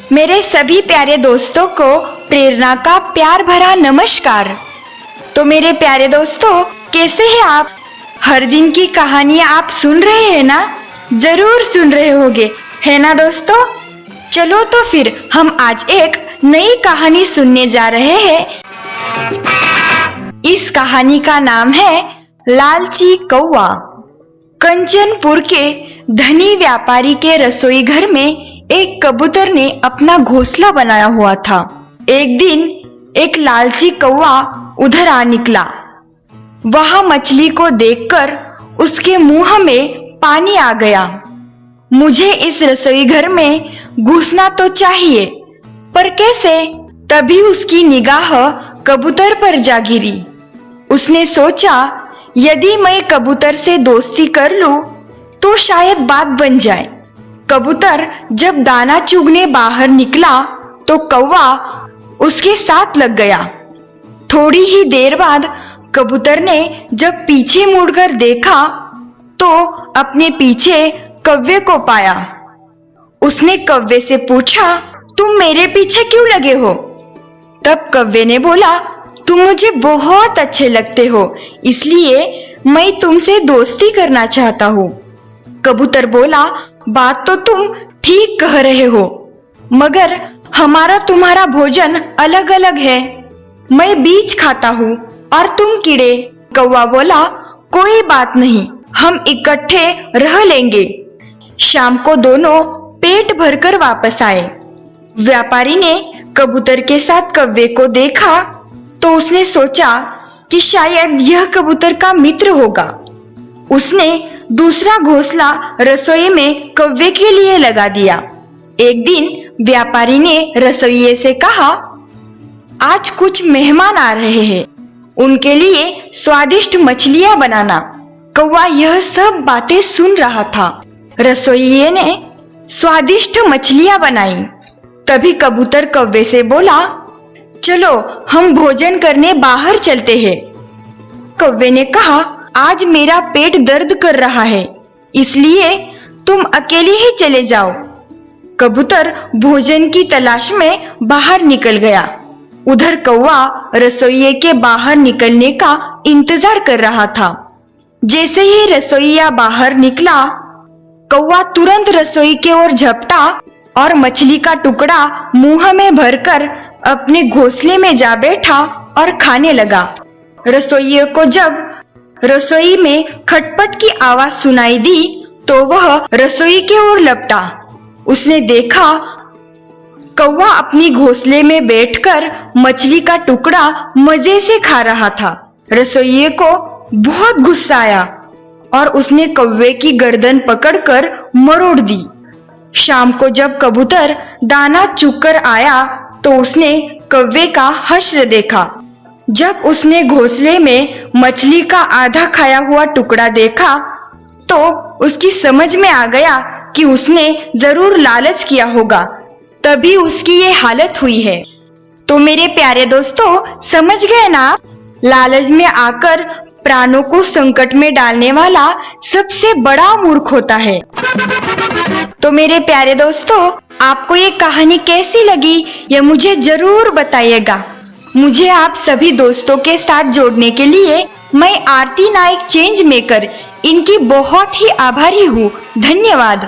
मेरे सभी प्यारे दोस्तों को प्रेरणा का प्यार भरा नमस्कार। तो मेरे प्यारे दोस्तों, कैसे हैं आप? हर दिन की कहानियां आप सुन रहे हैं ना? जरूर सुन रहे होंगे, है ना दोस्तों? चलो तो फिर हम आज एक नई कहानी सुनने जा रहे हैं। इस कहानी का नाम है लालची कौवा। कंचनपुर के धनी व्यापारी के रसोई घर में एक कबूतर ने अपना घोंसला बनाया हुआ था। एक दिन एक लालची कौवा उधर आ निकला। वह मछली को देखकर उसके मुंह में पानी आ गया। मुझे इस रसोई घर में घुसना तो चाहिए, पर कैसे? तभी उसकी निगाह कबूतर पर जा गिरी। उसने सोचा, यदि मैं कबूतर से दोस्ती कर लूं, तो शायद बात बन जाए। कबूतर जब दाना चुगने बाहर निकला तो कौवा उसके साथ लग गया। थोड़ी ही देर बाद कबूतर ने जब पीछे मुड़कर देखा तो अपने पीछे कौवे को पाया। उसने कौवे से पूछा, तुम मेरे पीछे क्यों लगे हो? तब कौवे ने बोला, तुम मुझे बहुत अच्छे लगते हो, इसलिए मैं तुमसे दोस्ती करना चाहता हूँ। कबूतर बोला, बात तो तुम ठीक कह रहे हो, मगर हमारा तुम्हारा भोजन अलग अलग है। मैं बीज खाता हूँ और तुम कीड़े। कौवा बोला, कोई बात नहीं, हम इकट्ठे रह लेंगे। शाम को दोनों पेट भरकर वापस आए। व्यापारी ने कबूतर के साथ कौवे को देखा तो उसने सोचा कि शायद यह कबूतर का मित्र होगा। उसने दूसरा घोंसला रसोई में कौवे के लिए लगा दिया। एक दिन व्यापारी ने रसोइये से कहा, आज कुछ मेहमान आ रहे हैं, उनके लिए स्वादिष्ट मछलियां बनाना। कौवा यह सब बातें सुन रहा था। रसोइये ने स्वादिष्ट मछलियां बनाई। तभी कबूतर कौवे से बोला, चलो हम भोजन करने बाहर चलते हैं। कौवे ने कहा, आज मेरा पेट दर्द कर रहा है, इसलिए तुम अकेले ही चले जाओ। कबूतर भोजन की तलाश में बाहर निकल गया। उधर कौवा रसोइये के बाहर निकलने का इंतजार कर रहा था। जैसे ही रसोइया बाहर निकला, कौवा तुरंत रसोई की ओर झपटा और मछली का टुकड़ा मुंह में भरकर अपने घोंसले में जा बैठा और खाने लगा। रसोइये को जब रसोई में खटपट की आवाज सुनाई दी तो वह रसोई की ओर लपटा। उसने देखा कौवा अपनी घोंसले में बैठकर मछली का टुकड़ा मजे से खा रहा था। रसोइये को बहुत गुस्सा आया और उसने कौवे की गर्दन पकड़कर मरोड़ दी। शाम को जब कबूतर दाना चुगकर आया तो उसने कौवे का हश्र देखा। जब उसने घोंसले में मछली का आधा खाया हुआ टुकड़ा देखा तो उसकी समझ में आ गया कि उसने जरूर लालच किया होगा, तभी उसकी ये हालत हुई है। तो मेरे प्यारे दोस्तों, समझ गए ना? लालच में आकर प्राणों को संकट में डालने वाला सबसे बड़ा मूर्ख होता है। तो मेरे प्यारे दोस्तों, आपको ये कहानी कैसी लगी यह मुझे जरूर बताइएगा। मुझे आप सभी दोस्तों के साथ जोड़ने के लिए मैं आरती नाइक चेंज मेकर इनकी बहुत ही आभारी हूँ। धन्यवाद।